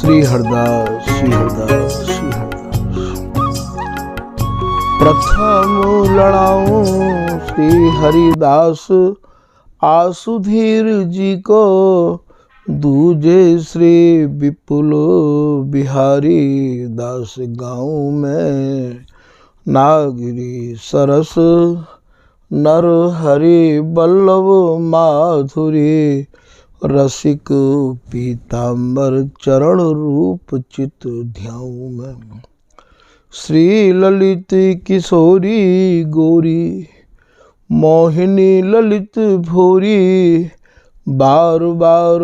श्री हरदास श्री हरदास श्री हरदास। प्रथम लड़ाऊं श्री हरिदास आसुधीर जी को, दूजे श्री विपुल बिहारी दास गाँव में। नागरी सरस नर हरि बल्लभ माधुरी, रसिक पीताम्बर चरण रूप चित ध्याऊं मैं। श्री ललित किशोरी गौरी, मोहिनी ललित भोरी, बार बार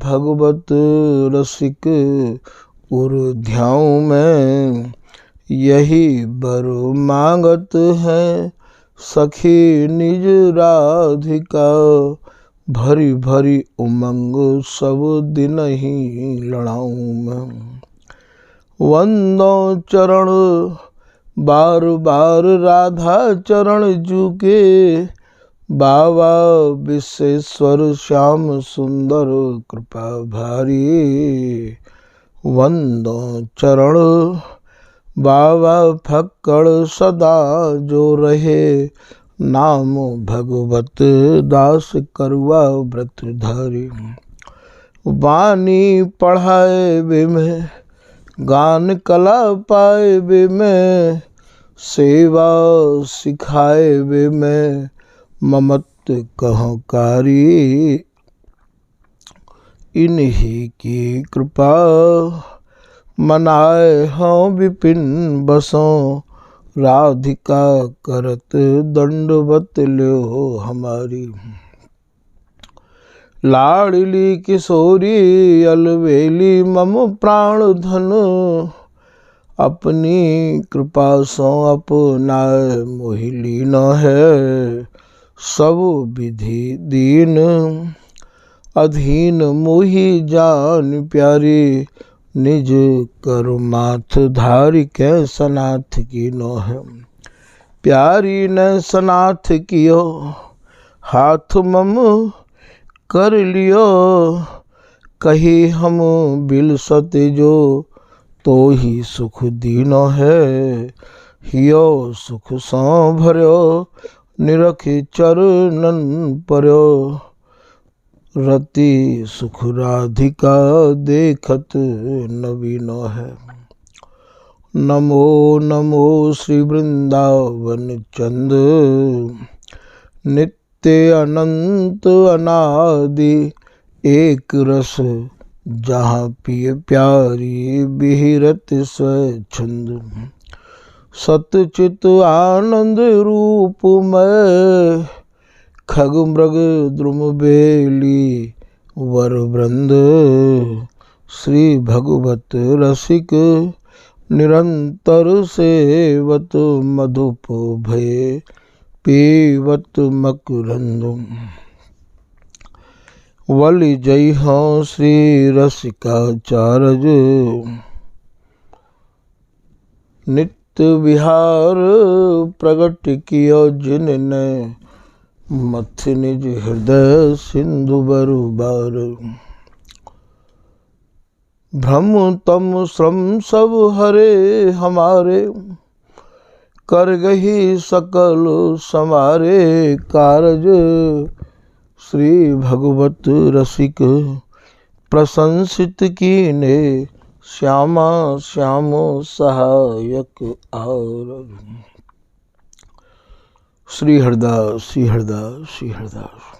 भगवत रसिक उर ध्याऊं मैं। यही बर मांगत है सखी निज राधिका, भरी भरी उमंग सब दिन ही लड़ाऊं मैं। वंदो चरण बार बार राधा चरण जूके, बाबा विश्वेश्वर श्याम सुंदर कृपा भारी। वंदो चरण बाबा फक्कड़ सदा जो रहे, नाम भगवत दास करुआ व्रत धारी। वाणी पढ़ाए वे में, गान कला पाए वे में, सेवा सिखाए वे में, ममत कहो कारी। इन्हीं की कृपा मनाए हों विपिन बसों, राधिका करत दंडवत ल्यो हमारी। लाडली किशोरी अलवेली मम प्राण धन, अपनी कृपा सो अपनाए मोहिली न है। सब विधि दीन अधीन मोहि जान प्यारी, निज करु माथ धारी कै सनाथ की नो है। प्यारी ने सनाथ कियो हाथ मम कर लियो, कही हम बिलसत जो तो ही सुख दीनो है। हियो सुख सो भर्यो निरखि चरणन पर्यो, रति सुख राधिका देखत नवीनो है। नमो नमो श्री वृंदावन चंद, नित्य अनंत अनादि एक रस, जहाँ पिय प्यारी बिहरत स्वच्छंद। सतचित आनंद रूप में, खग मृग द्रुम बेली वर वृंद। श्री भगवत रसिक निरंतर सेवत, मधुप भय पीवत मकरंद। वली जय हो श्री रसिकाचार्य, नित्य विहार प्रगट कियो जिनने, मथ निज हृदय सिंधु बरुबार। भ्रम तम श्रम सब हरे हमारे, कर गही सकल समारे कारज। श्री भगवत रसिक प्रशंसित कीने, श्यामा श्याम सहायक आर। श्री हरदास श्री हरदास श्री हरदास।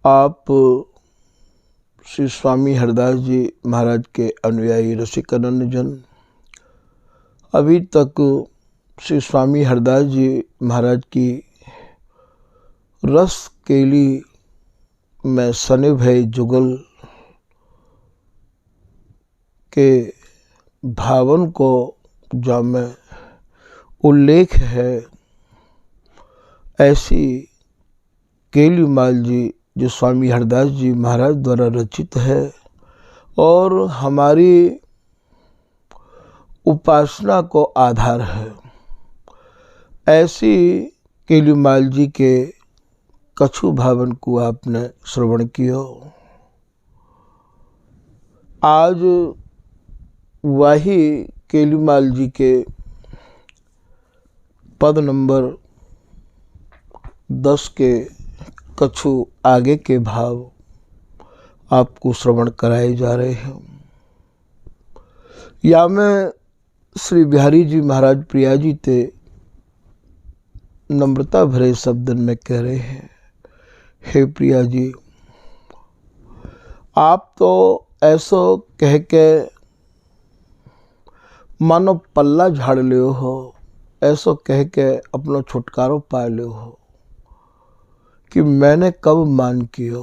आप श्री स्वामी हरदास जी महाराज के अनुयायी रसिकानंद जन अभी तक श्री स्वामी हरदास जी महाराज की रस केली में सने भय जुगल के भावन को जामे उल्लेख है, ऐसी केलीमाल जी जो स्वामी हरदास जी महाराज द्वारा रचित है और हमारी उपासना को आधार है। ऐसी केलुमाल जी के कछु भावन को आपने श्रवण कियो। आज वही केलुमाल जी के पद नंबर 10 के कछु आगे के भाव आपको श्रवण कराए जा रहे हैं। या में श्री बिहारी जी महाराज प्रिया जी ते नम्रता भरे शब्दन में कह रहे हैं, हे प्रिया जी, आप तो ऐसो कह के मानो पल्ला झाड़ ले हो, ऐसो कह के अपनो छुटकारो पा ले हो कि मैंने कब मान कियो।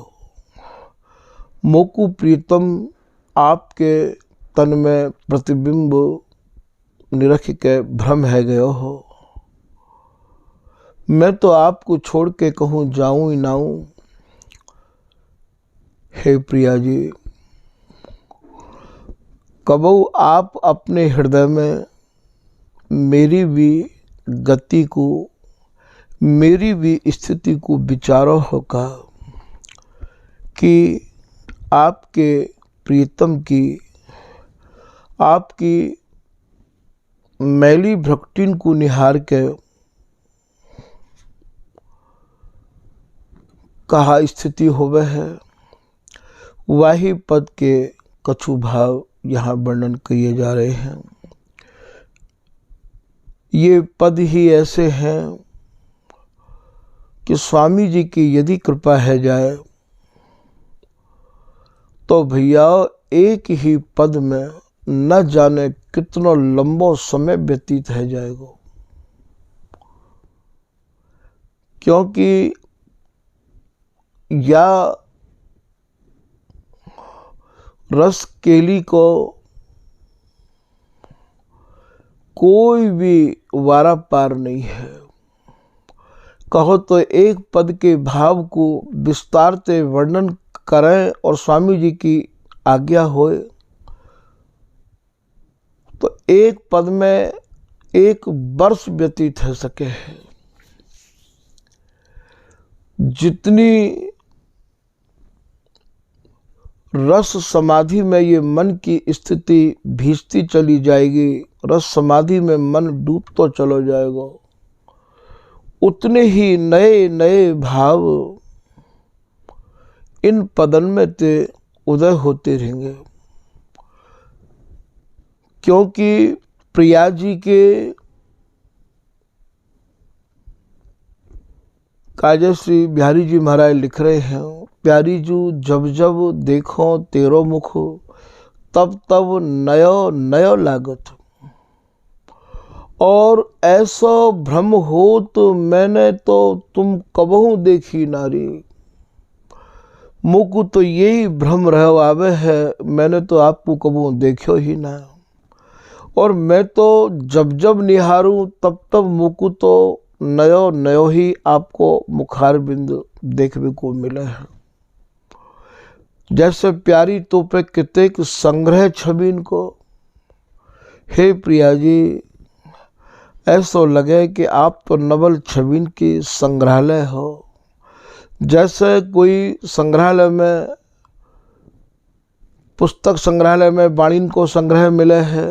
मोकू प्रीतम आपके तन में प्रतिबिंब निरख के भ्रम है गयो हो। मैं तो आपको छोड़ के कहूँ जाऊं ही नाऊं। हे प्रिया जी, कबहू आप अपने हृदय में मेरी भी गति को, मेरी भी स्थिति को विचारो होगा कि आपके प्रीतम की, आपकी मैली भक्तिन को निहार के कहा स्थिति होवे है। वही पद के कछु भाव यहाँ वर्णन किए जा रहे हैं। ये पद ही ऐसे हैं कि स्वामी जी की यदि कृपा है जाए तो भैया एक ही पद में न जाने कितना लंबो समय व्यतीत है जाएगा। क्योंकि या रस केली को कोई भी वारा पार नहीं है। कहो तो एक पद के भाव को विस्तार से वर्णन करें और स्वामी जी की आज्ञा होए तो एक पद में 1 वर्ष व्यतीत हो सके है। जितनी रस समाधि में ये मन की स्थिति भीजती चली जाएगी, रस समाधि में मन डूबतो चलो जाएगा, उतने ही नए नए भाव इन पदन में ते उदय होते रहेंगे। क्योंकि प्रिया जी के काजे श्री बिहारी जी महाराज लिख रहे हैं, प्यारी जू जब जब देखो तेरो मुख, तब तब नयो नयो लागत। और ऐसा भ्रम हो तो मैंने तो तुम कबहू देखी नारी। मुझको तो यही भ्रम रह आवे है, मैंने तो आपको कबहू देखो ही ना। और मैं तो जब जब निहारूं तब तब मुझको तो नयो नयो ही आपको मुखार बिंद देखने को मिले हैं। जैसे प्यारी तो पे कितेक संग्रह छबीन को। हे प्रिया जी, ऐसा लगे कि आप तो नवल छबीन की संग्रहालय हो। जैसे कोई संग्रहालय में, पुस्तक संग्रहालय में वाणिन को संग्रह मिले है,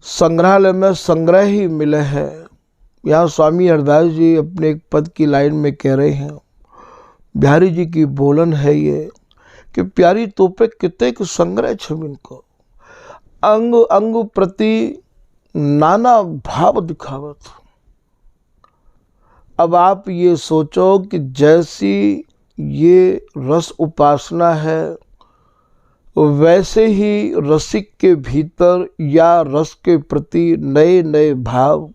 संग्रहालय में संग्रह ही मिले हैं। यहाँ स्वामी हरदास जी अपने एक पद की लाइन में कह रहे हैं, बिहारी जी की बोलन है ये कि प्यारी तोपे कितेक संग्रह छबिन को, अंग अंग प्रति नाना भाव दिखावत। अब आप ये सोचो कि जैसी ये रस उपासना है, वैसे ही रसिक के भीतर या रस के प्रति नए नए भाव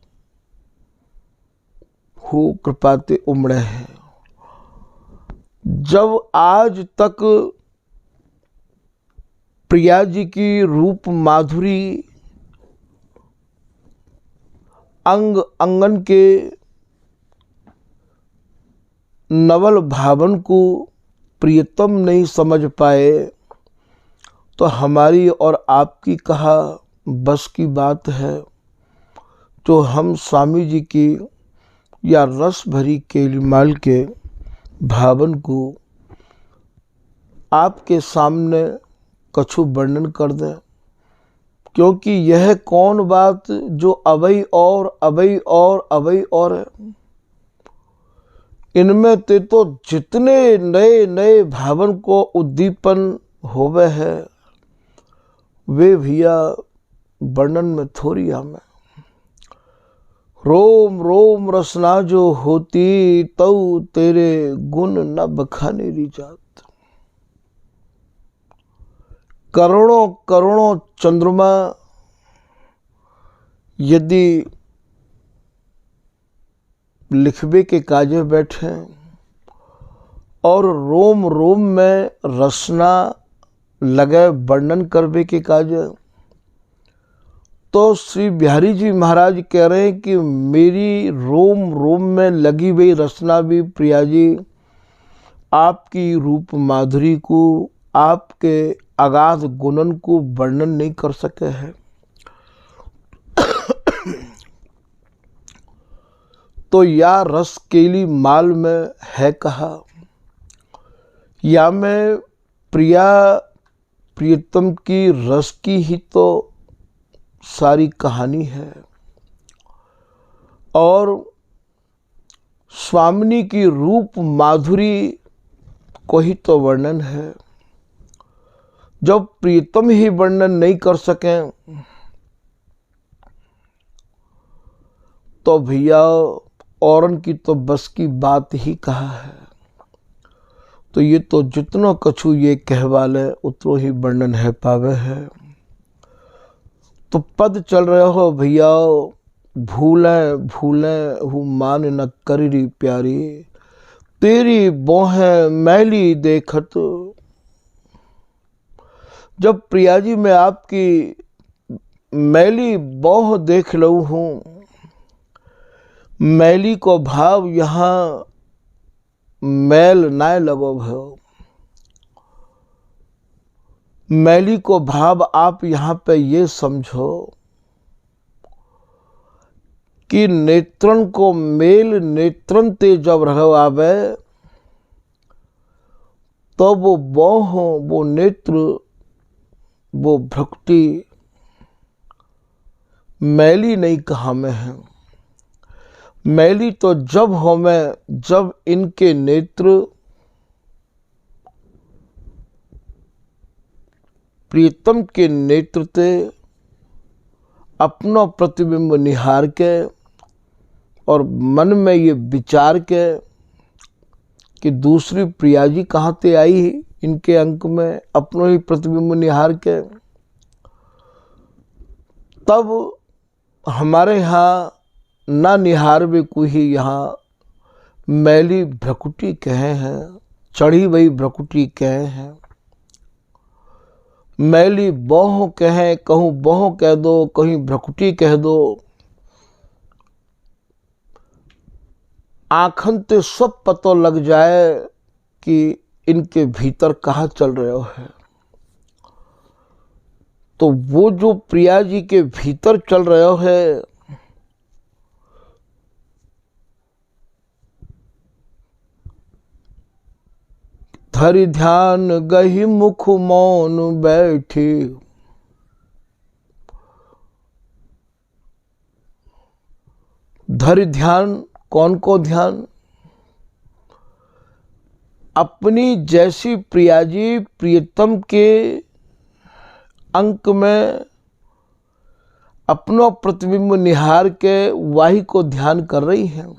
हो कृपाते उमड़े हैं। जब आज तक प्रिया जी की रूप माधुरी अंग अंगन के नवल भावन को प्रियतम नहीं समझ पाए, तो हमारी और आपकी कहा बस की बात है। तो हम स्वामी जी की या रस भरी केलीमाल के भावन को आपके सामने कछु वर्णन कर दें, क्योंकि यह कौन बात जो अवई और अवई और अवई और है। इनमें ते तो जितने नए नए भावन को उद्दीपन होवे है वे भैया वर्णन में थोड़ी आमे। रोम रोम रसना जो होती तऊ तेरे गुण न बखाने री जात। करोड़ों करोड़ों चंद्रमा यदि लिखबे के काजे बैठे और रोम रोम में रसना लगे वर्णन करबे के काजे, तो श्री बिहारी जी महाराज कह रहे हैं कि मेरी रोम रोम में लगी हुई रसना भी प्रिया जी आपकी रूप माधुरी को, आपके अगाध गुणन को वर्णन नहीं कर सके हैं। तो या रस केली माल में है कहा, या मैं प्रिया प्रियतम की रस की ही तो सारी कहानी है और स्वामिनी की रूप माधुरी को ही तो वर्णन है। जब प्रियतम ही वर्णन नहीं कर सकें तो भैया औरन की तो बस की बात ही कहा है। तो ये तो जितनो कछु ये कहवाले उतनो ही वर्णन है पावे है। तो पद चल रहे हो भैया, भूलें भूलें हूँ मान न करी प्यारी, तेरी बोहें मैली देखत। जब प्रिया जी मैं आपकी मैली बोह देख लऊ हूँ, मैली को भाव यहाँ मैल नाय लगो भयो, मैली को भाव आप यहाँ पे ये समझो कि नेत्रन को मेल नेत्रन ते जब रहो आवे तो वो बोह वो नेत्र वो भक्ति मैली नहीं कहा में है। मैली तो जब हो में जब इनके नेत्र प्रियतम के नेत्र ते अपना प्रतिबिंब निहार के और मन में ये विचार के कि दूसरी प्रिया जी कहाँ ते आई, इनके अंक में अपनो ही प्रतिबिंब निहार के, तब हमारे यहाँ ना निहार भी कोई यहाँ मैली भ्रकुटी कहे हैं, चढ़ी वही भ्रकुटी कहे हैं। मैली बोह कहें, कहूँ बोह कह दो, कहीं भ्रकुटी कह दो, आँखन ते सब पतो लग जाए कि इनके भीतर कहाँ चल रहे हो है। तो वो जो प्रिया जी के भीतर चल रहे हो है, धरि ध्यान गही मुख मौन बैठी, धरि ध्यान कौन को ध्यान, अपनी जैसी प्रिया जी प्रियतम के अंक में अपना प्रतिबिंब निहार के वाही को ध्यान कर रही हैं।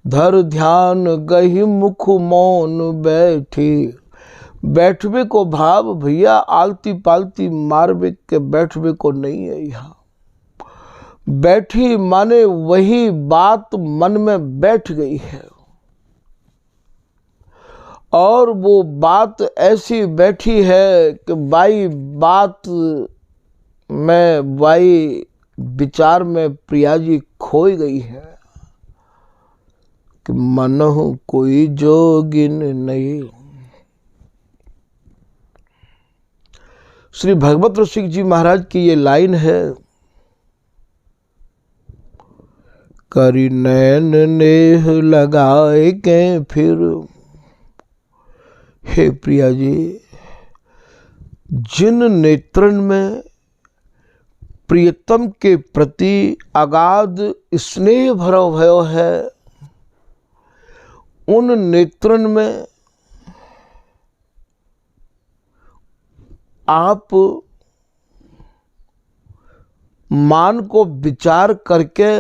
धर ध्यान गही मुख मौन बैठी, बैठवे को भाव भैया आलती पालती मारवे के बैठवे को नहीं है। यहाँ बैठी माने वही बात मन में बैठ गई है और वो बात ऐसी बैठी है कि बाई बात में बाई विचार में प्रिया जी खोई गई है कि मनहु कोई जोगिन नहीं। श्री भगवत रसिक जी महाराज की ये लाइन है, करी नैन नेह लगाए के फिर। हे प्रिया जी, जिन नेत्रन में प्रियतम के प्रति अगाध स्नेह भरो भयो है, उन नेत्रन में आप मान को विचार करके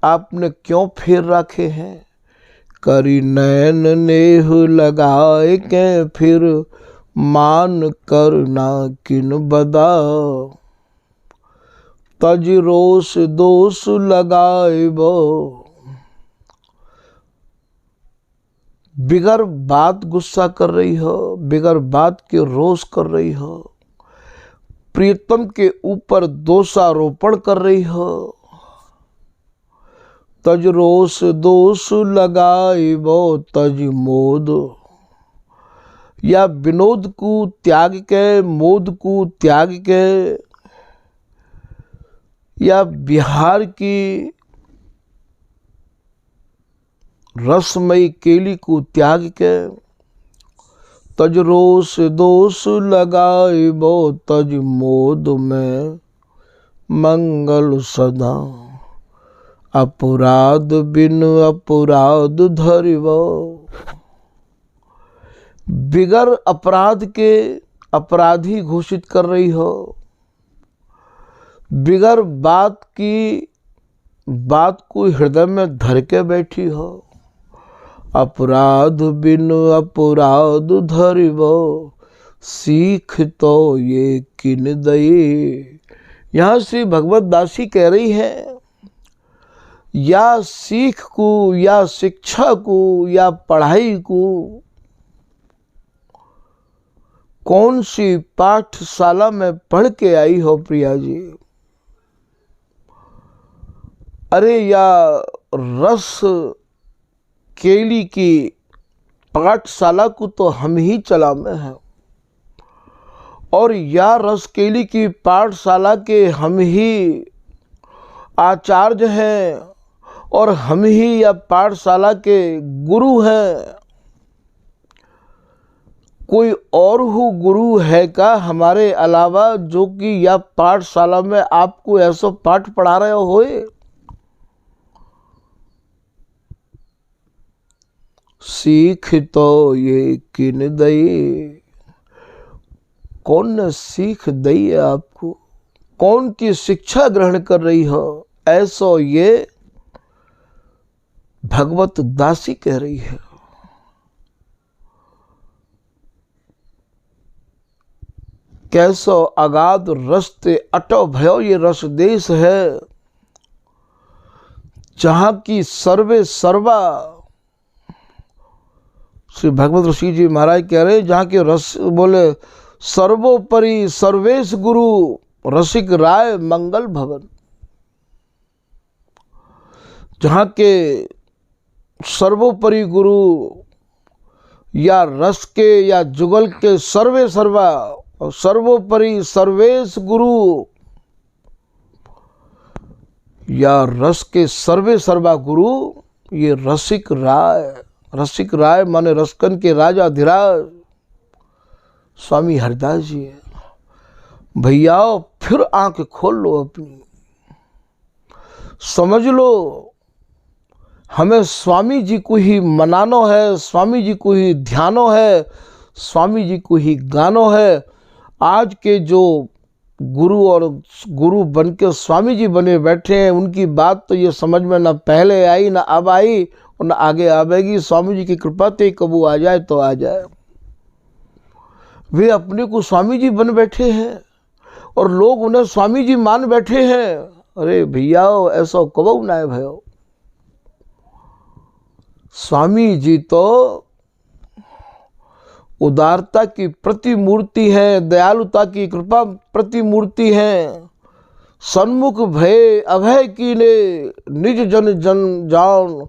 आपने क्यों फेर रखे हैं। करी नैन नेह लगाए के फिर, मान करना किन बदा। तज रोष दोष लगाए बो। बिगर बात गुस्सा कर रही हो, बिगर बात के रोष कर रही हो, प्रियतम के ऊपर दोषारोपण कर रही हो। तज रोष दोष लगाए बो तज मोद। या विनोद को त्याग के, मोद को त्याग के, या बिहार की रसमयी केली को त्याग के, तज रोष दोष लगाए बो तज मोद में मंगल सदा। अपराध बिन अपराध धरिबो। बिगर अपराध के अपराधी घोषित कर रही हो, बिगर बात की बात को हृदय में धर के बैठी हो। अपराध बिन अपराध धरिबो, सीख तो ये किन दई। यहाँ से भगवत दासी कह रही है, या सीख को, या शिक्षा को, या पढ़ाई को कौन सी पाठशाला में पढ़ के आई हो प्रिया जी। अरे या रस केली की पाठशाला को तो हम ही चलावे हैं, और या रसकेली की पाठशाला के हम ही आचार्य हैं, और हम ही या पाठशाला के गुरु हैं। कोई और हो गुरु है का हमारे अलावा, जो कि या पाठशाला में आपको ऐसा पाठ पढ़ा रहे होए। सीख तो ये किन दई। कौन ने सीख दी है आपको, कौन की शिक्षा ग्रहण कर रही हो, ऐसो ये भगवत दासी कह रही है। कैसो अगाध रस्ते अटो भयो ये रस देश है, जहां की सर्वे सर्वा। श्री भगवत ऋषि जी महाराज कह रहे, जहाँ के रस बोले सर्वोपरि सर्वेश गुरु रसिक राय मंगल भवन। जहाँ के सर्वोपरि गुरु या रस के या जुगल के सर्वे सर्वा, और सर्वोपरि सर्वेश गुरु या रस के सर्वे सर्वा गुरु, ये रसिक राय। रसिक राय माने रसकन के राजा धीराज स्वामी हरदास जी है। भैया फिर आंख खोल लो अपनी, समझ लो हमें स्वामी जी को ही मनानो है, स्वामी जी को ही ध्यानो है, स्वामी जी को ही गानो है। आज के जो गुरु और गुरु बन के स्वामी जी बने बैठे हैं, उनकी बात तो ये समझ में ना पहले आई, ना अब आई, और ना आगे आवेगी। स्वामी जी की कृपा ते कबू आ जाए तो आ जाए। वे अपने को स्वामी जी बन बैठे हैं और लोग उन्हें स्वामी जी मान बैठे हैं। अरे भैया ऐसा कबू ना है भयो। स्वामी जी तो उदारता की प्रतिमूर्ति है, दयालुता की कृपा प्रतिमूर्ति है। सन्मुख भय अभय कीने, निज जन जन जान,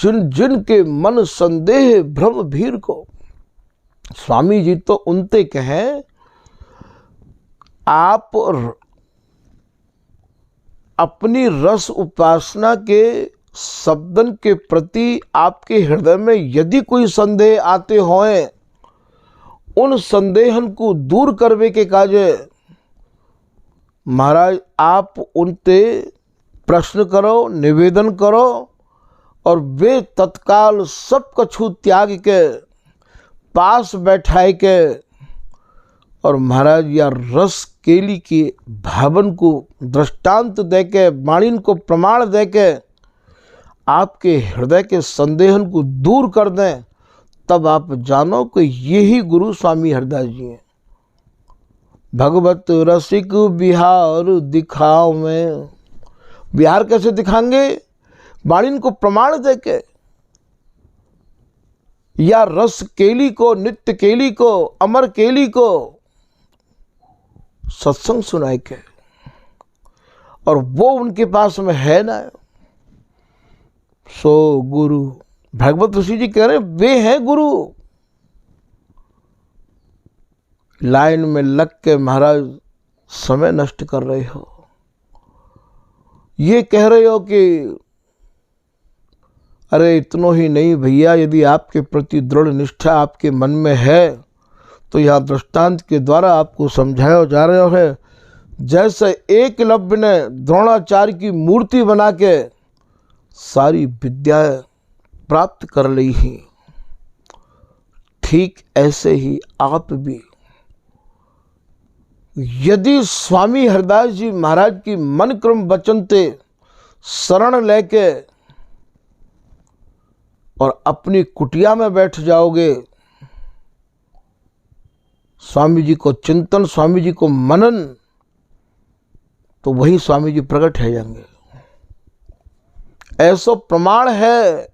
जिन जिन के मन संदेह भ्रम भीर को। स्वामी जी तो उनते कहें, आप अपनी रस उपासना के शब्दन के प्रति आपके हृदय में यदि कोई संदेह आते हों, उन संदेहन को दूर करवे के काजे महाराज आप उनते प्रश्न करो, निवेदन करो, और वे तत्काल सब कछु त्याग के पास बैठाए के और महाराज या रस केली के भावन को दृष्टांत दे के, वाणी को प्रमाण दे के आपके हृदय के संदेहन को दूर कर दें, तब आप जानो कि यही गुरु स्वामी हरदास जी हैं। भगवत रसिक बिहार दिखाओ में, बिहार कैसे दिखाएंगे? वाणी को प्रमाण दे के, या रस केली को, नित्य केली को, अमर केली को सत्संग सुनाए के, और वो उनके पास में है ना। सो गुरु भगवत ऋषि जी कह रहे हैं वे हैं गुरु। लाइन में लग के महाराज समय नष्ट कर रहे हो, ये कह रहे हो कि अरे इतना ही नहीं भैया, यदि आपके प्रति दृढ़ निष्ठा आपके मन में है तो यह दृष्टांत के द्वारा आपको समझाया जा रहा है। जैसे एकलव्य ने द्रोणाचार्य की मूर्ति बना के सारी विद्या प्राप्त कर ली ही, ठीक ऐसे ही आप भी यदि स्वामी हरदास जी महाराज की मन क्रम वचनते शरण लेके और अपनी कुटिया में बैठ जाओगे, स्वामी जी को चिंतन, स्वामी जी को मनन, तो वही स्वामी जी प्रकट है जाएंगे। ऐसा प्रमाण है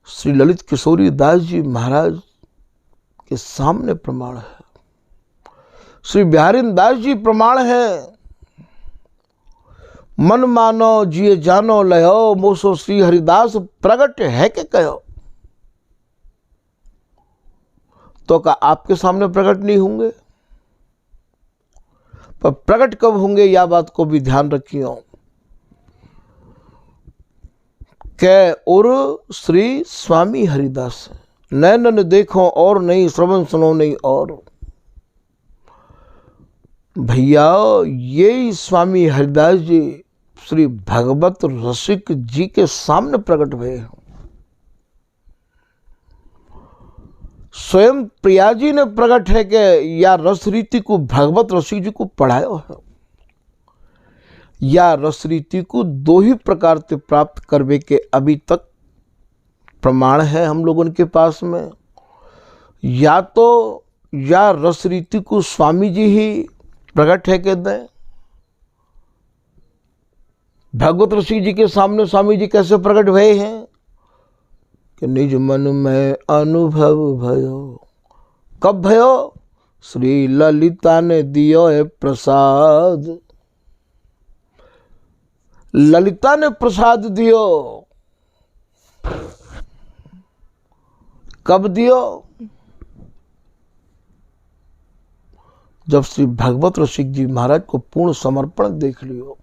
श्री ललित किशोरी दास जी महाराज के सामने प्रमाण है, श्री बिहारी दास जी प्रमाण है। मन मानो जिए जानो लयो, मोसो श्री हरिदास प्रगट है के कहो। तो क्या आपके सामने प्रकट नहीं होंगे? पर प्रकट कब होंगे, या बात को भी ध्यान रखियो। कै और श्री स्वामी हरिदास, नैनन देखो और नहीं, श्रवण सुनो नहीं और। भैया यही स्वामी हरिदास जी श्री भगवत रसिक जी के सामने प्रकट हुए हैं। स्वयं प्रिया जी ने प्रकट है कि या रस रीति को भगवत रसिक जी को पढ़ाया है, या रस रीति को दो ही प्रकार से प्राप्त करने के अभी तक प्रमाण है हम लोगों के पास में। या तो या रस रीति को स्वामी जी ही प्रकट है के दें। भगवत ऋषि जी के सामने स्वामी जी कैसे प्रकट हुए हैं कि निज मन में अनुभव भयो। कब भयो? श्री ललिता ने दियो है प्रसाद, ललिता ने प्रसाद दियो। कब दियो? जब श्री भगवत रसिक जी महाराज को पूर्ण समर्पण देख लियो।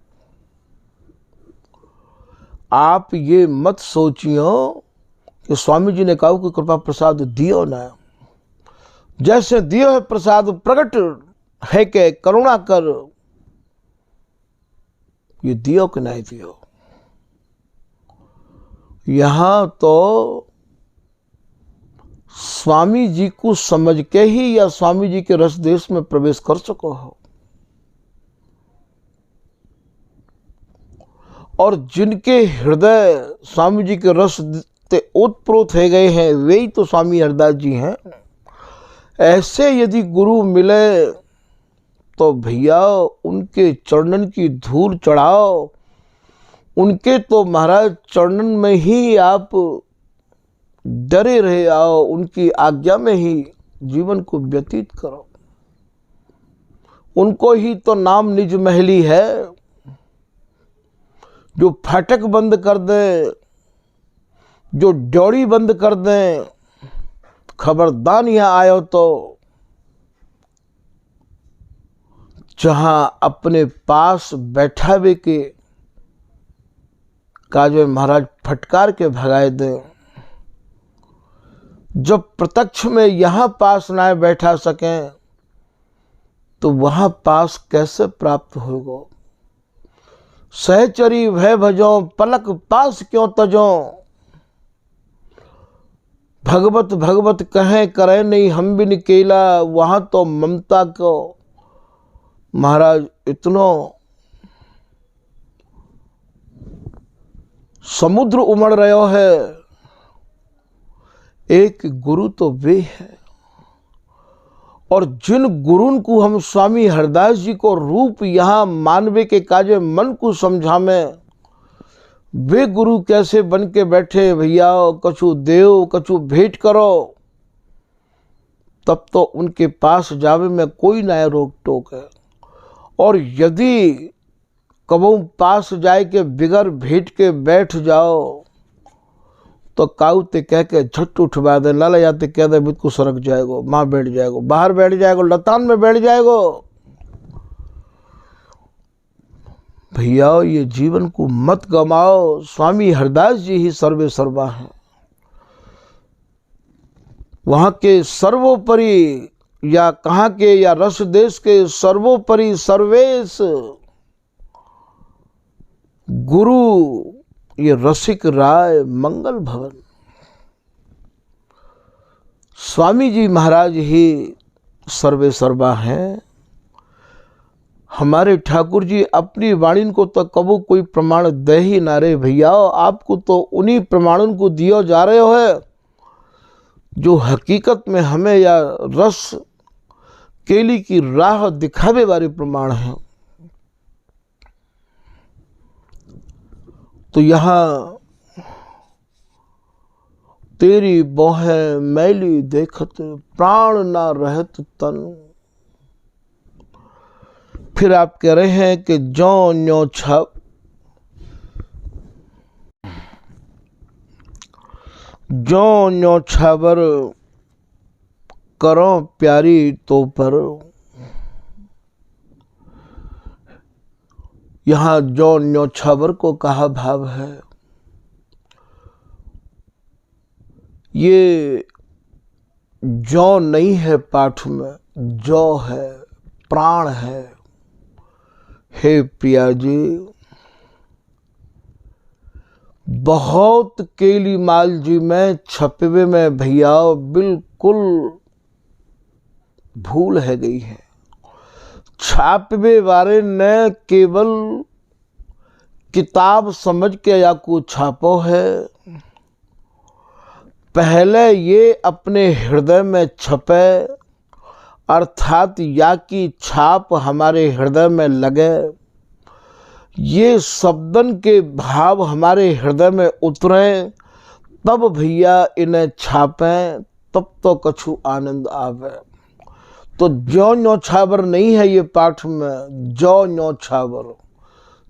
आप ये मत सोचियो कि स्वामी जी ने कहा कि कृपा प्रसाद दियो ना, जैसे दियो है प्रसाद प्रकट है के करुणा कर, ये दियो कि नहीं दियो। यहां तो स्वामी जी को समझ के ही या स्वामी जी के रस देश में प्रवेश कर सको हो। और जिनके हृदय स्वामी जी के रस ते ओतप्रोत है गए हैं, वे ही तो स्वामी हरदास जी हैं। ऐसे यदि गुरु मिले तो भैया उनके चरणन की धूल चढ़ाओ, उनके तो महाराज चरणन में ही आप डरे रहे आओ, उनकी आज्ञा में ही जीवन को व्यतीत करो। उनको ही तो नाम निज महली है। जो फाटक बंद कर दे, जो ड्योड़ी बंद कर दें, खबरदार यहाँ आयो तो जहां अपने पास बैठावे के काजो महाराज फटकार के भगाए दे। जब प्रत्यक्ष में यहां पास ना बैठा सकें तो वहां पास कैसे प्राप्त होगा। सहचरी भय भजो पलक पास क्यों तजो, भगवत भगवत कहें करे नहीं हम भी निकेला। वहां तो ममता को महाराज इतनो समुद्र उमड़ रहा है। एक गुरु तो वे है, और जिन गुरुन को हम स्वामी हरदास जी को रूप यहाँ मानवे के काजे मन को समझावे, वे गुरु कैसे बन के बैठे भैया कछु देव कछु भेंट करो, तब तो उनके पास जावे में कोई नया रोक टोक है। और यदि कबू पास जाए के बिगर भेंट के बैठ जाओ तो काउते कह के झट उठवा दे, लाला जाते कह दे बिल्कुल सरक जाएगो, माँ बैठ जाएगो, बाहर बैठ जाएगो, लतान में बैठ जाएगो। भैया ये जीवन को मत गमाओ, स्वामी हरदास जी ही सर्वे सर्वा हैं। वहां के सर्वोपरि या कहाँ के या रस देश के सर्वोपरि सर्वेश गुरु ये रसिक राय मंगल भवन। स्वामी जी महाराज ही सर्वे सर्वा हैं। हमारे ठाकुर जी अपनी वाणी को तो कबू कोई प्रमाण दे ही ना रे भैया, आपको तो उन्हीं प्रमाणों को दियो जा रहे हो है जो हकीकत में हमें या रस केली की राह दिखावे वाले प्रमाण हैं। तो यहाँ तेरी बोहें मैली देखत प्राण ना रहत तन। फिर आप कह रहे हैं कि जो न्यो छप जो न्यो छाबर करो प्यारी तो पर। यहाँ जो न्योछावर को कहा भाव है, ये जो नहीं है पाठ में, जो है प्राण है। हे प्रिया जी, बहुत केली माल जी में छपवे में भैया बिल्कुल भूल है गई है। छापवे वाले ने केवल किताब समझ के या को छापो है, पहले ये अपने हृदय में छपे, अर्थात या की छाप हमारे हृदय में लगे, ये शब्दन के भाव हमारे हृदय में उतरे, तब भैया इन्हें छापें, तब तो कछु आनंद आवे। तो जो न्योछावर नहीं है ये पाठ में, जो न्योछावर।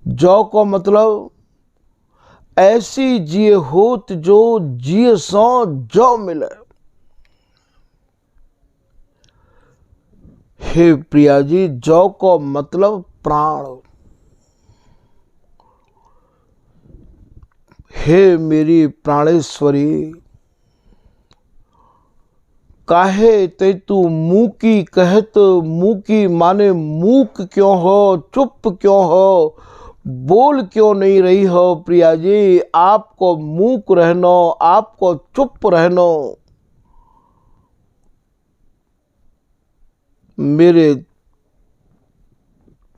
जो को मतलब ऐसी जिए होत जो जिए सो जो मिले। हे प्रिया जी, जो को मतलब प्राण। हे मेरी प्राणेश्वरी, काहे ते तू मूकी कहत, मूकी माने मूक क्यों हो, चुप क्यों हो, बोल क्यों नहीं रही हो प्रिया जी। आपको मूक रहनो, आपको चुप रहनो। मेरे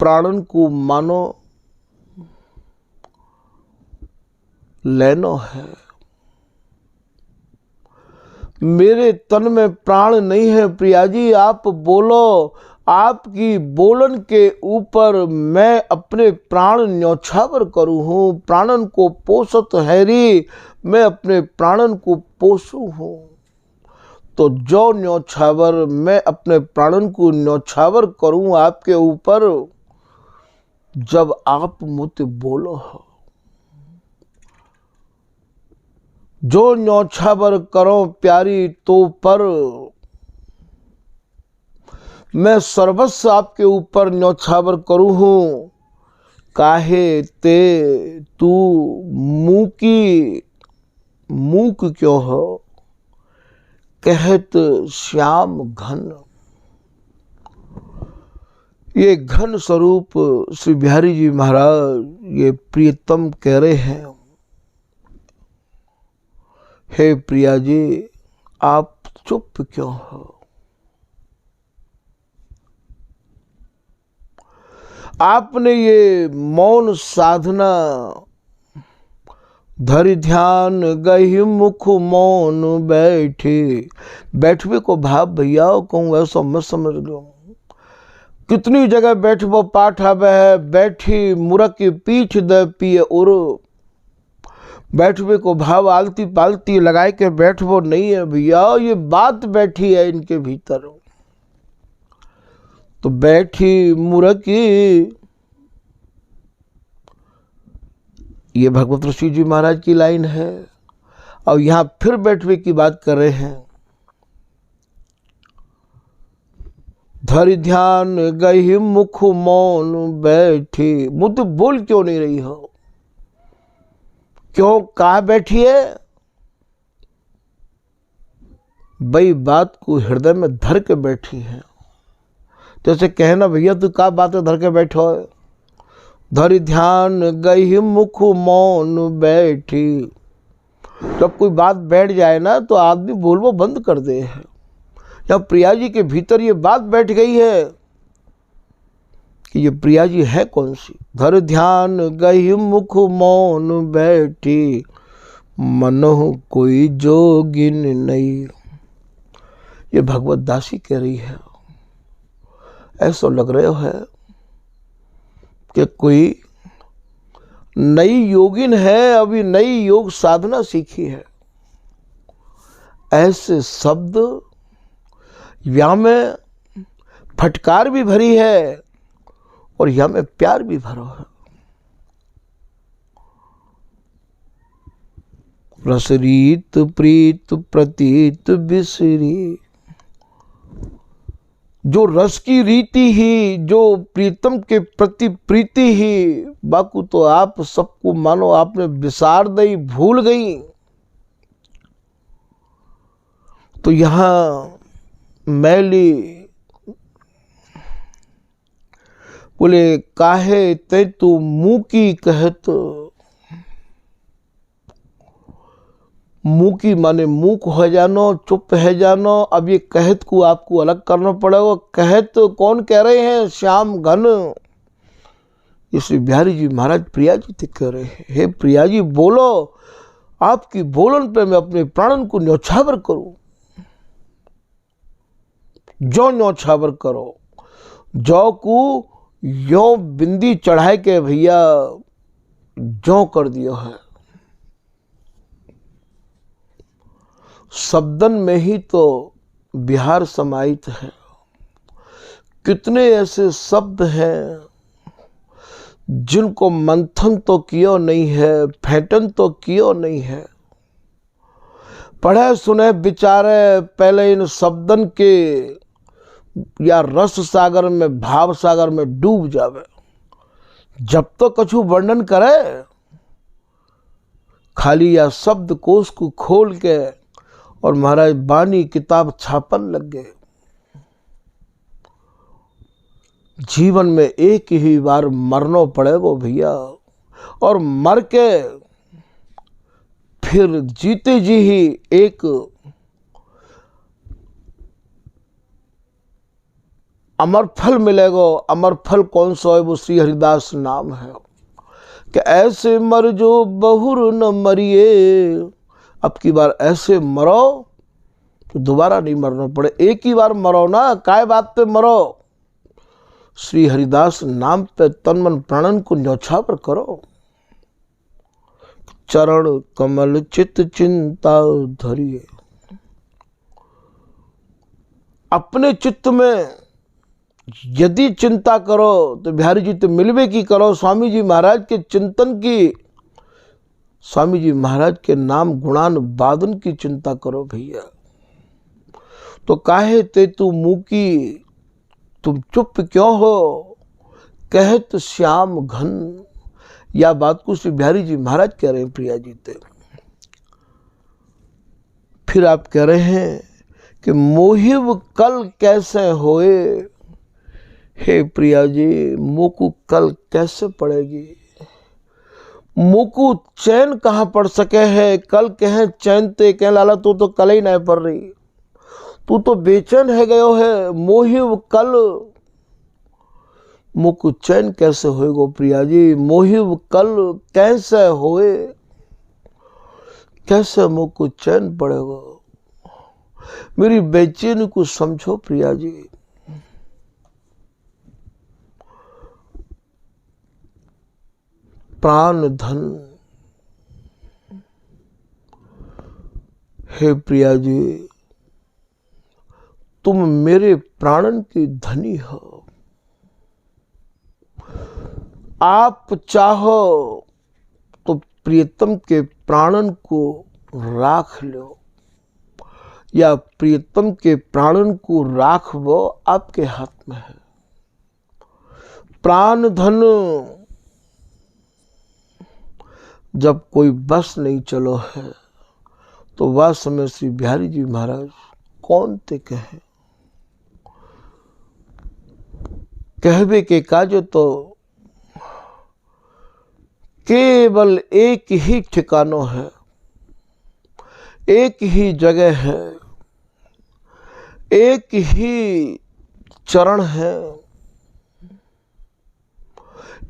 प्राणन को मानो लेनो है। मेरे तन में प्राण नहीं है प्रिया जी, आप बोलो। आपकी बोलन के ऊपर मैं अपने प्राण न्योछावर करूँ हूँ। प्राणन को पोषत हैरी, मैं अपने प्राणन को पोषू हूँ। तो जो न्योछावर मैं अपने प्राणन को न्योछावर करूँ आपके ऊपर, जब आप मुझे बोलो हो। जो न्योछावर करो प्यारी तो पर, मैं सर्वस्व आपके ऊपर न्यौछावर करूँ हूँ। काहे ते तू मूक क्यों हो, कहत श्याम घन। ये घन स्वरूप श्री बिहारी जी महाराज ये प्रियतम कह रहे हैं, हे प्रिया जी आप चुप क्यों हो। आपने ये मौन साधना धरि ध्यान गही मुख मौन बैठवे को भाव भैया कहूँ ऐसा मत समझ लो। कितनी जगह बैठबो पाठ आवे है, बैठी मुरक की पीठ दे पिए उर। बैठवे को भाव आलती पालती लगाए के बैठबो नहीं है भैया, ये बात बैठी है इनके भीतर। तो बैठी मुरकी, ये भगवत ऋषि जी महाराज की लाइन है। और यहां फिर बैठवे की बात कर रहे हैं, धरि ध्यान गही मुख मौन बैठी। मुझ तो बोल क्यों नहीं रही हो, क्यों कहाँ बैठी है। भाई बात को हृदय में धर के बैठी है। जैसे कहना भैया तू का बात धर के बैठो है। धरि ध्यान गही मुख मौन बैठी। जब कोई बात बैठ जाए ना तो आदमी बोलबो बंद कर दे है। जब प्रिया जी के भीतर ये बात बैठ गई है कि ये प्रिया जी है कौन सी। धरि ध्यान गही मुख मौन बैठी, मनहु कोई जोगिन नहीं। ये भगवत दासी कह रही है। ऐसा लग रहा है कि कोई नई योगिन है, अभी नई योग साधना सीखी है। ऐसे शब्द यहाँ में फटकार भी भरी है और यहाँ में प्यार भी भरो है। रस रीत प्रीत प्रतीत बिसरी। जो रस की रीति ही, जो प्रीतम के प्रति प्रीति ही, बाकू तो आप सबको मानो आपने विसार दई, भूल गई। तो यहां मैली बोले काहे ते तू मुंह की कहत। मुंह की माने मूक हो जानो, चुप है जानो। अब ये कहत को आपको अलग करना पड़ेगा। कहत कौन कह रहे हैं, श्याम घन। इसलिए बिहारी जी महाराज प्रिया जी से कह रहे हैं, हे प्रिया जी बोलो, आपकी बोलन पे मैं अपने प्राणन को न्यौछावर करूं। जो न्यौछावर करो, जो को यो बिंदी चढ़ाए के भैया जो कर दियो है। शब्दन में ही तो बिहार समाहित है। कितने ऐसे शब्द हैं जिनको मंथन तो कियो नहीं है, फेंटन तो कियो नहीं है। पढ़े सुने विचारे पहले इन शब्दन के या रस सागर में, भाव सागर में डूब जावे। जब तो कछु वर्णन करे, खाली या शब्द कोश को खोल के और महाराज बानी किताब छापन लग गए। जीवन में एक ही बार मरना पड़ेगा भैया, और मर के फिर जीते जी ही एक अमर फल मिलेगा। अमर फल कौन सा है, वो श्री हरिदास नाम है कि ऐसे मर जो बहुर न मरिए। अब की बार ऐसे मरो तो दोबारा नहीं मरना पड़े। एक ही बार मरो ना, काय बात पे मरो। श्री हरिदास नाम पे तन मन प्राणन को न्यौछावर करो। चरण कमल चित चिंता धरिए। अपने चित्त में यदि चिंता करो तो बिहारी जी तो मिलवे की करो। स्वामी जी महाराज के चिंतन की, स्वामी जी महाराज के नाम गुणान वादन की चिंता करो भैया। तो काहे ते तू मुंह की तुम चुप क्यों हो, कहत श्याम घन। या बात को श्री बिहारी जी महाराज कह रहे हैं प्रिया जी ते। फिर आप कह रहे हैं कि मोहिब कल कैसे होए। हे प्रिया जी, मोकू कल कैसे पड़ेगी, मोकू चैन कहाँ पड़ सके है। कल कहें चैन ते कह लाला तू तो कल ही नहीं पड़ रही, तू तो बेचैन है गयो है। मोहिब कल मुकु चैन कैसे होएगो प्रिया जी, मोहिब कल कैसे होए, कैसे मुकु चैन पड़ेगो। मेरी बेचैनी को समझो प्रिया जी। प्राण धन, हे प्रिया जी, तुम मेरे प्राणन की धनी हो। आप चाहो तो प्रियतम के प्राणन को राख लो, या प्रियतम के प्राणन को राख वो आपके हाथ में है। प्राण धन जब कोई बस नहीं चलो है, तो वह समय श्री बिहारी जी महाराज कौन ते कहे। कहवे के काजो तो केवल एक ही ठिकानो है, एक ही जगह है, एक ही चरण है,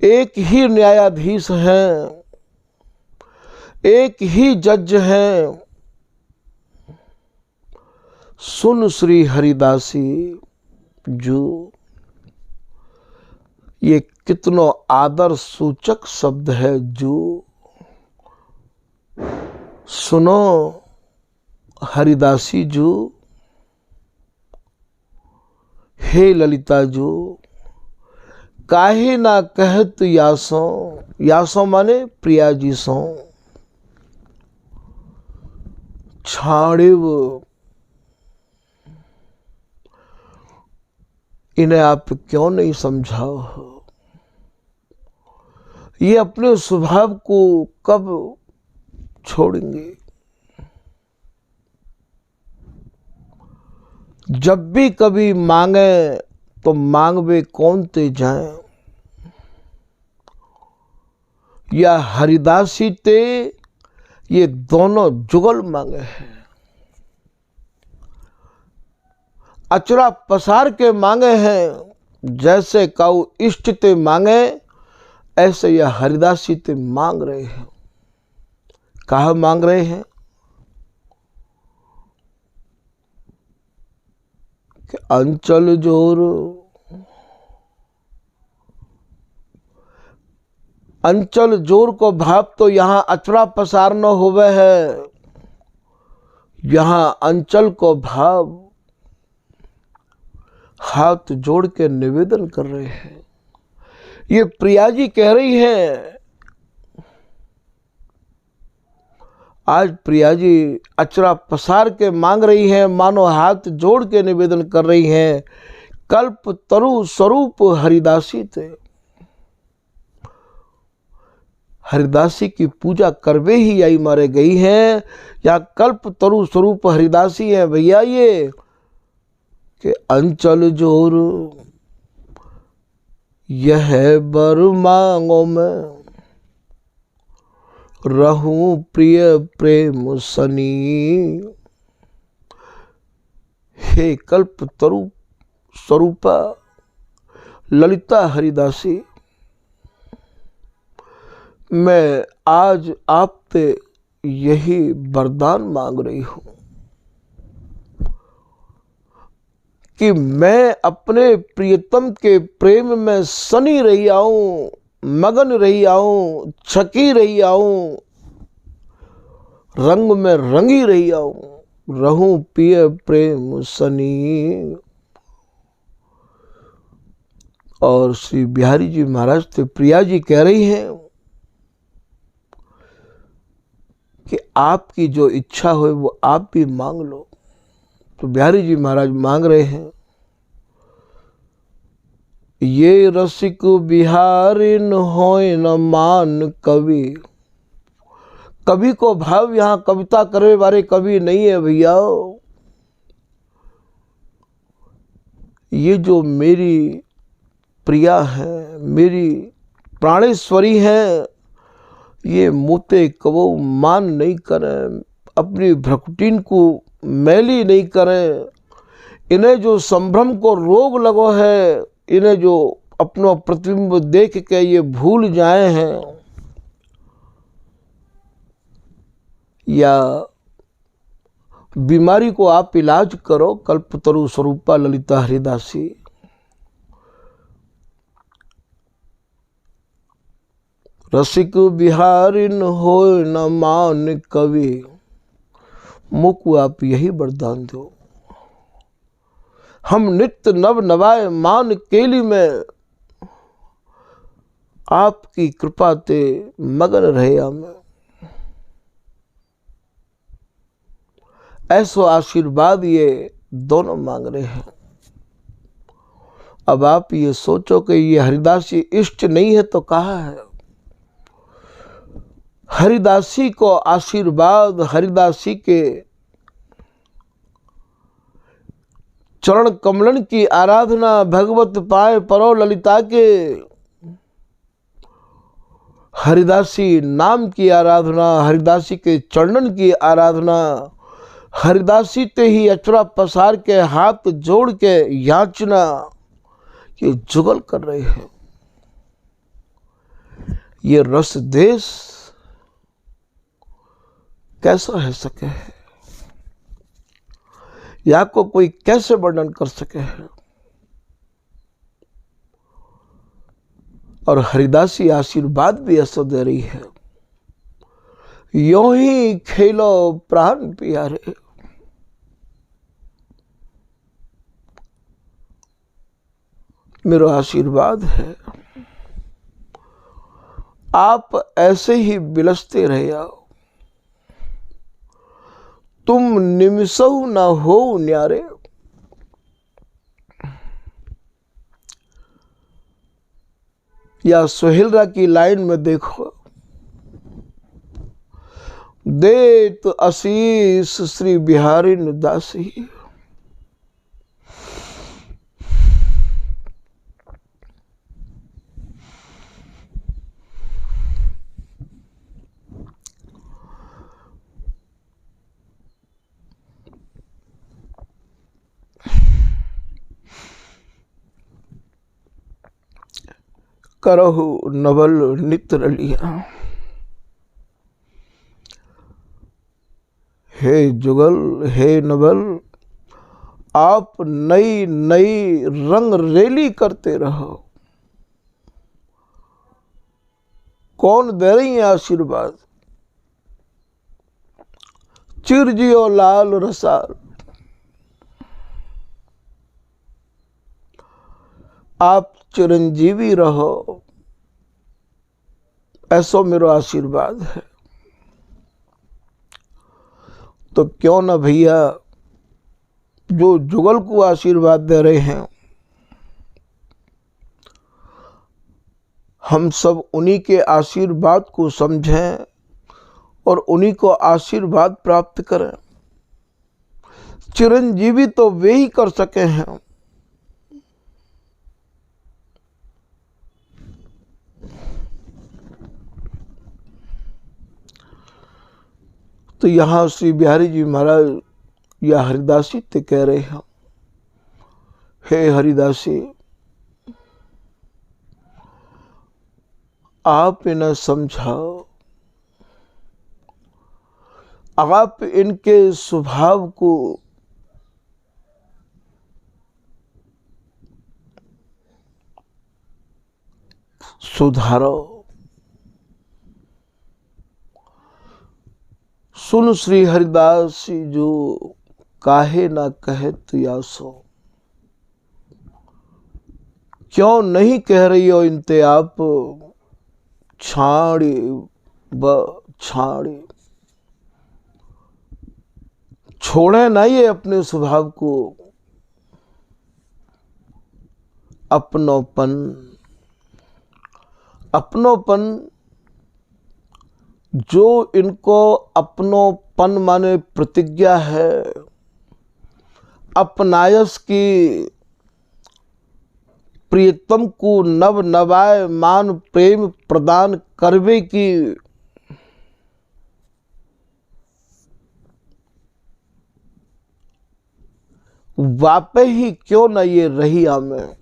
एक ही न्यायाधीश है, एक ही जज है। सुन श्री हरिदासी जो, ये कितनो आदर सूचक शब्द है जो। सुनो हरिदासी जो, हे ललिता जो, काहे ना कहत यासो। यासो माने प्रिया जी सो। छाड़िव, इन्हें आप क्यों नहीं समझाओ हो। ये अपने स्वभाव को कब छोड़ेंगे। जब भी कभी मांगे तो मांगवे कौन ते जाए, या हरिदासी ते ये दोनों जुगल मांगे हैं। अचरा पसार के मांगे हैं, जैसे काऊ इष्ट ते मांगे ऐसे यह हरिदासी ते मांग रहे हैं। कहा मांग रहे हैं कि अंचल जोर, अंचल जोर को भाव तो यहां अचरा पसार न होवे है, यहां अंचल को भाव हाथ जोड़ के निवेदन कर रहे हैं। ये प्रिया जी कह रही हैं, आज प्रिया जी अचरा पसार के मांग रही हैं, मानो हाथ जोड़ के निवेदन कर रही हैं। कल्प तरु स्वरूप हरिदासी थे। हरिदासी की पूजा करवे ही आई मारे गई हैं, या कल्प तरु स्वरूप हरिदासी है भैया। ये कि अंचल जोर यह बर मांगो में, रहूं प्रिय प्रेम सनी। हे कल्प तरु स्वरूपा ललिता हरिदासी, मैं आज आपसे यही वरदान मांग रही हूं कि मैं अपने प्रियतम के प्रेम में सनी रही आऊं, मगन रही आऊं, छकी रही आऊं, रंग में रंगी रही आऊं, रहूं पिय प्रेम सनी। और श्री बिहारी जी महाराज से प्रिया जी कह रही हैं कि आपकी जो इच्छा हो वो आप भी मांग लो। तो बिहारी जी महाराज मांग रहे हैं ये रसिक बिहारिन होय न मान कवि। कवि को भाव यहाँ कविता करे वाले कवि नहीं है भैया। ये जो मेरी प्रिया है, मेरी प्राणेश्वरी है, ये मोते कबो मान नहीं करें, अपनी भ्रकुटीन को मैली नहीं करें। इन्हें जो संभ्रम को रोग लगो है, इन्हें जो अपना प्रतिबिंब देख के ये भूल जाए हैं, या बीमारी को आप इलाज करो। कल्पतरु स्वरूपा ललिता हरिदासी। रसिक बिहारिन हो न मान कवि। मुझको आप यही वरदान दो। हम नित्य नव नवाए मान केली में, आपकी कृपा ते मगन रहे हमें। ऐसा आशीर्वाद ये दोनों मांग रहे हैं। अब आप ये सोचो कि ये हरिदासी इष्ट नहीं है तो कहाँ है। हरिदासी को आशीर्वाद, हरिदासी के चरण कमलन की आराधना, भगवत पाए परो ललिता के। हरिदासी नाम की आराधना, हरिदासी के चरणन की आराधना, हरिदासी ते ही अचरा पसार के हाथ जोड़ के याचना, ये जुगल कर रहे हैं। ये रस देश कैसा रह सके है, या को कोई कैसे वर्णन कर सके है। और हरिदासी आशीर्वाद भी ऐसा दे रही है, यों ही खेलो प्राण प्यारे। मेरा आशीर्वाद है, आप ऐसे ही बिलसते रहे आओ। तुम निमिषहु न हो न्यारे। या सोहेलरा की लाइन में देखो, देत आशीष श्री बिहारी दासी। करहु नवल नित रलिया। हे जुगल, हे नवल, आप नई नई रंग रेली करते रहो। कौन दे रही है आशीर्वाद? चिरजियो लाल रसाल। आप चिरंजीवी रहो, ऐसा मेरा आशीर्वाद है। तो क्यों ना भैया, जो जुगल को आशीर्वाद दे रहे हैं, हम सब उन्हीं के आशीर्वाद को समझें और उन्हीं को आशीर्वाद प्राप्त करें। चिरंजीवी तो वे ही कर सके हैं। तो यहाँ श्री बिहारी जी महाराज या हरिदासी ते कह रहे हैं, हे हरिदासी, आप इन्हें समझाओ। आप इनके स्वभाव को सुधारो। सुन श्री हरिदास जो काहे ना कहत यासो। क्यों नहीं कह रही हो इनते आप छाड़ी ब छाड़ी। छोड़े ना ये अपने स्वभाव को। अपनोपन। अपनोपन, जो इनको अपनोपन माने प्रतिज्ञा है, अपनायस की प्रियतम को नव नवाय मान प्रेम प्रदान करवे की। वापे ही क्यों न ये रही हमें,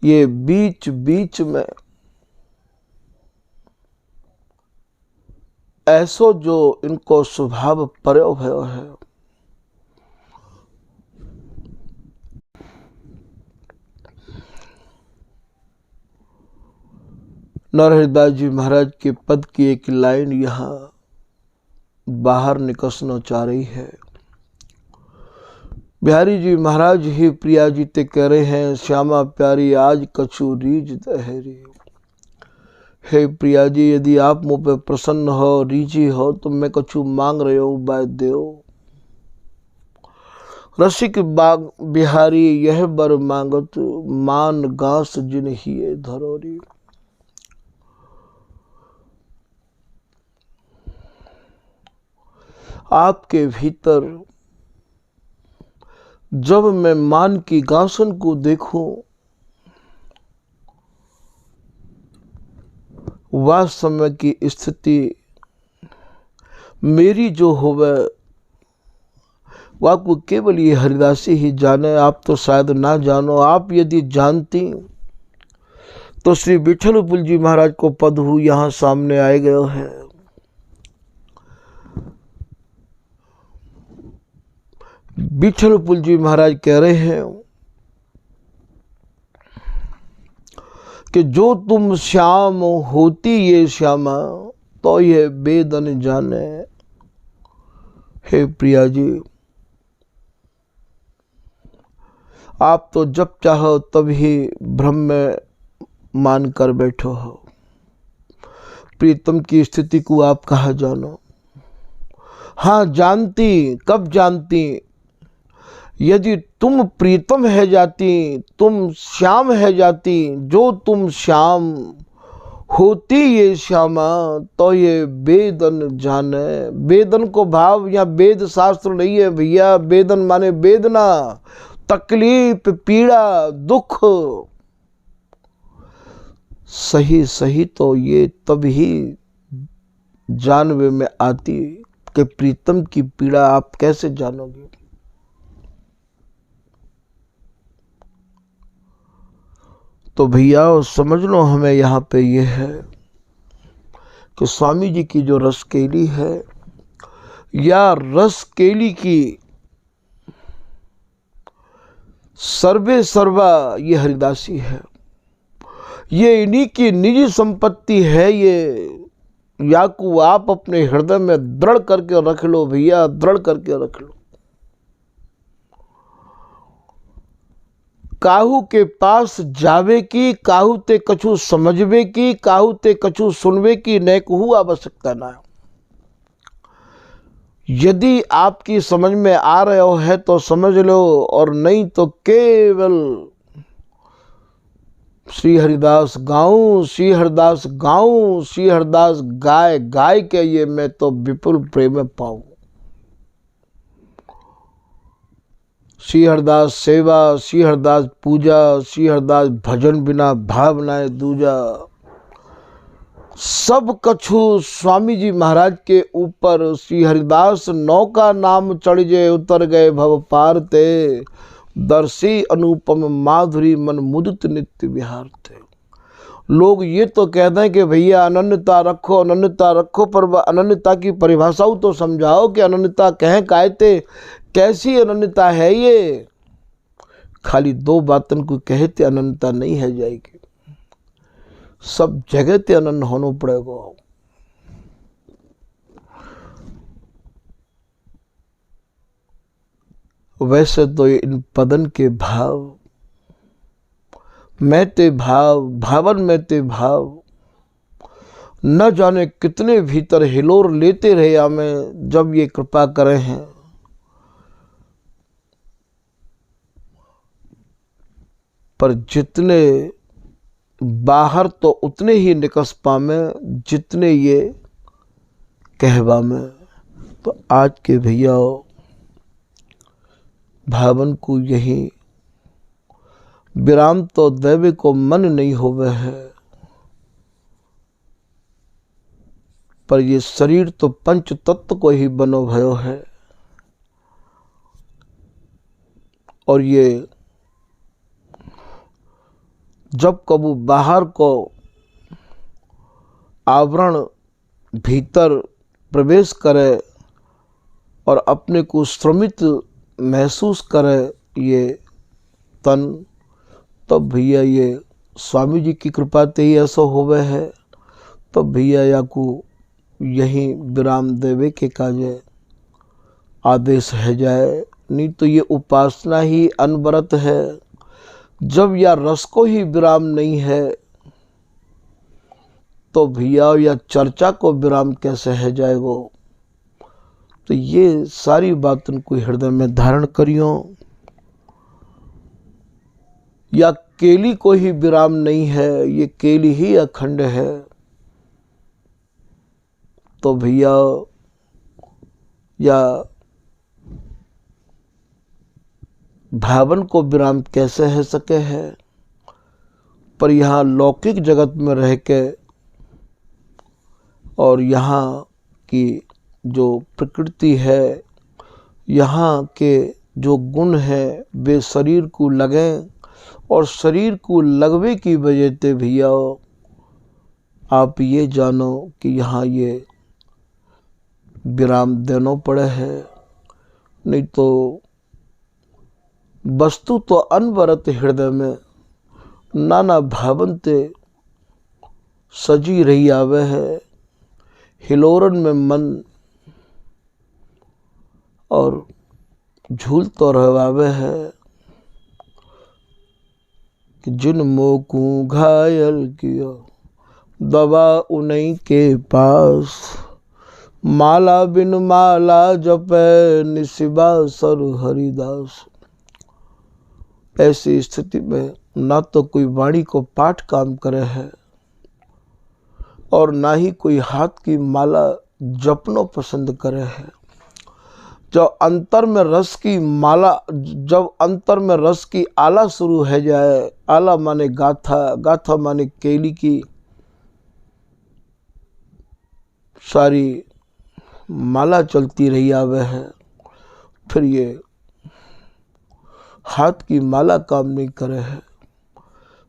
ये बीच बीच में ऐसो जो इनको स्वभाव पर्यो भयो है। नरहरिदास जी महाराज के पद की एक लाइन यहाँ बाहर निकसना चाह रही है। बिहारी जी महाराज ही प्रिया जी ते कह रहे हैं, श्यामा प्यारी आज कछु रीझ दहरी। हे प्रिया जी, यदि आप मुझ पे प्रसन्न हो, रीझी हो, तो मैं कछु मांग रहे हो बाय देव। रसिक बाग बिहारी यह बर मांगत, मान गास जिन ही धरोरी। आपके भीतर जब मैं मान की गासन को देखूं, वह समय की स्थिति मेरी जो होवे वह को केवल ये हरिदासी ही जाने। आप तो शायद ना जानो। आप यदि जानती तो श्री विठलपुल जी महाराज को पद हु यहाँ सामने आए गए है। विठलपुल जी महाराज कह रहे हैं कि जो तुम श्याम होती ये श्यामा, तो ये बेदन जाने। हे प्रिया जी, आप तो जब चाहो तभी भ्रम में मान कर बैठो हो। प्रीतम की स्थिति को आप कहाँ जानो। हाँ जानती, कब जानती, यदि तुम प्रीतम है जाती, तुम श्याम है जाती। जो तुम श्याम होती ये श्यामा, तो ये वेदन जाने। वेदन को भाव या वेद शास्त्र नहीं है भैया। वेदन माने वेदना, तकलीफ, पीड़ा, दुख। सही सही तो ये तभी जानवे में आती कि प्रीतम की पीड़ा आप कैसे जानोगे। तो भैया समझ लो, हमें यहाँ पे ये है कि स्वामी जी की जो रसकेली है, या रसकेली की सर्वे सर्वा ये हरिदासी है। ये इन्हीं की निजी संपत्ति है। ये याकू आप अपने हृदय में दृढ़ करके रख लो भैया, दृढ़ करके रख लो। काहू के पास जावे की, काहू ते कछु समझवे की, काहू ते कछु सुनवे की न कहू आवश्यकता ना। यदि आपकी समझ में आ रहे हो है तो समझ लो, और नहीं तो केवल श्री हरिदास गाऊं, श्री हरिदास गाऊं, श्री हरिदास गाय गाय के ये मैं तो विपुल प्रेम पाऊं। श्री हरिदास सेवा, श्री हरिदास पूजा, श्री हरिदास भजन बिना भावनाएं दूजा। सब कछु स्वामी जी महाराज के ऊपर। श्री हरिदास नौका नाम चढ़ जे, उतर गए भव पार ते। दर्शी अनुपम माधुरी मन मुदित नित्य विहार थे। लोग ये तो कहते हैं कि भैया अनन्यता रखो, अनन्यता रखो, पर अनन्यता की परिभाषाओं तो समझाओ कि अनन्यता कहें कहते, कैसी अनन्यता है ये। खाली दो बातन को कहते अनन्यता नहीं है जाएगी, सब जगह ते अनन्य होना पड़ेगा। वैसे तो इन पदन के भाव, मैं ते भाव, भावन में ते भाव, न जाने कितने भीतर हिलोर लेते रहे हमें। जब ये कृपा करे हैं पर जितने बाहर तो उतने ही निकस पामे जितने ये कहवा में। तो आज के भैया भावन को यही विराम तो देवे को मन नहीं होवे है, पर ये शरीर तो पंच तत्व को ही बनो भयो है। और ये जब कबू बाहर को आवरण भीतर प्रवेश करे और अपने को श्रमित महसूस करे ये तन, तब भैया ये स्वामी जी की कृपा ते ही ऐसा होवे है। तब भैया या को यही विराम देवे के काजे आदेश है जाए, नहीं तो ये उपासना ही अनवरत है। जब या रस को ही विराम नहीं है तो भैया या चर्चा को विराम कैसे है जाएगो। तो ये सारी बातों को हृदय में धारण करियो। या केली को ही विराम नहीं है, ये केली ही अखंड है, तो भैया या भावन को विराम कैसे है सके है। पर यहाँ लौकिक जगत में रह के और यहाँ की जो प्रकृति है, यहाँ के जो गुण है वे शरीर को लगें, और शरीर को लगवे की वजह से भैया आप ये जानो कि यहाँ ये विराम देना पड़े है। नहीं तो वस्तु तो अनवरत हृदय में नाना भावनते सजी रही आवे है। हिलोरन में मन और झूल तो रहवावे है कि जिन मोह को घायल किया दवा उन्हीं के पास, माला बिन माला जपे निशिबा सर हरिदास। ऐसी स्थिति में ना तो कोई वाणी को पाठ काम करे है और ना ही कोई हाथ की माला जपनो पसंद करे है। जब अंतर में रस की माला, जब अंतर में रस की आला शुरू है जाए, आला माने गाथा, गाथा माने केली की सारी माला चलती रही आवे है, फिर ये हाथ की माला काम नहीं करे है।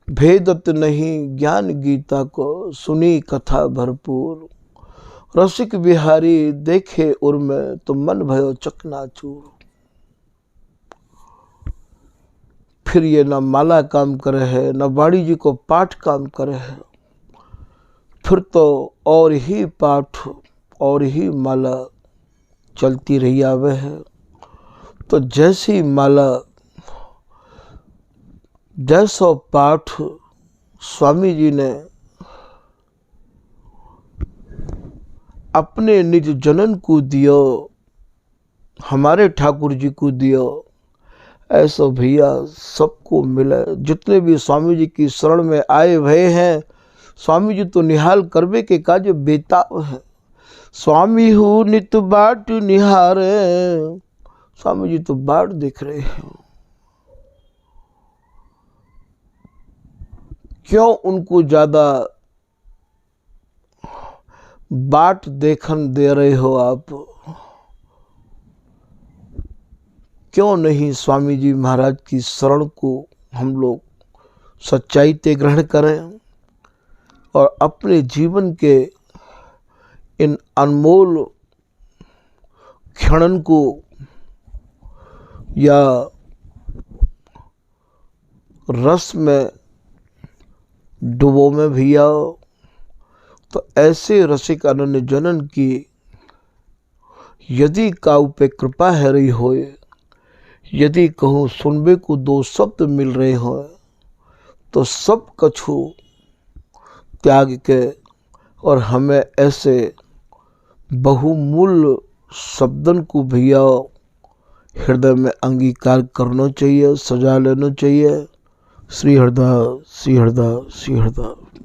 भेदत नहीं ज्ञान गीता को, सुनी कथा भरपूर, रसिक बिहारी देखे उर्मे तो मन भयो चकनाचूर। फिर ये न माला काम करे है, न वाणी जी को पाठ काम करे है, फिर तो और ही पाठ और ही माला चलती रही आवे है। तो जैसी माला, जैसो पाठ स्वामी जी ने अपने निज जनन को दियो, हमारे ठाकुर जी को दियो, ऐसा भैया सबको मिले। जितने भी स्वामी जी की शरण में आए भय हैं, स्वामी जी तो निहाल करवे के काज बेताब है। स्वामी हूँ नित बाट निहारे, स्वामी जी तो बाट देख रहे हैं। क्यों उनको ज्यादा बाट देखन दे रहे हो आप? क्यों नहीं स्वामी जी महाराज की शरण को हम लोग सच्चाई ते ग्रहण करें और अपने जीवन के इन अनमोल क्षणन को या रस में डुबो में भैया। तो ऐसे रसिक अनन्य जनन की यदि काऊ पे कृपा है रही होए, यदि कहूँ सुनबे को दो शब्द मिल रहे हो, तो सब कछु त्याग के और हमें ऐसे बहुमूल्य शब्दन को भैया हृदय में अंगीकार करना चाहिए, सजा लेना चाहिए। श्री हरदास श्री हरदास श्री हरदास।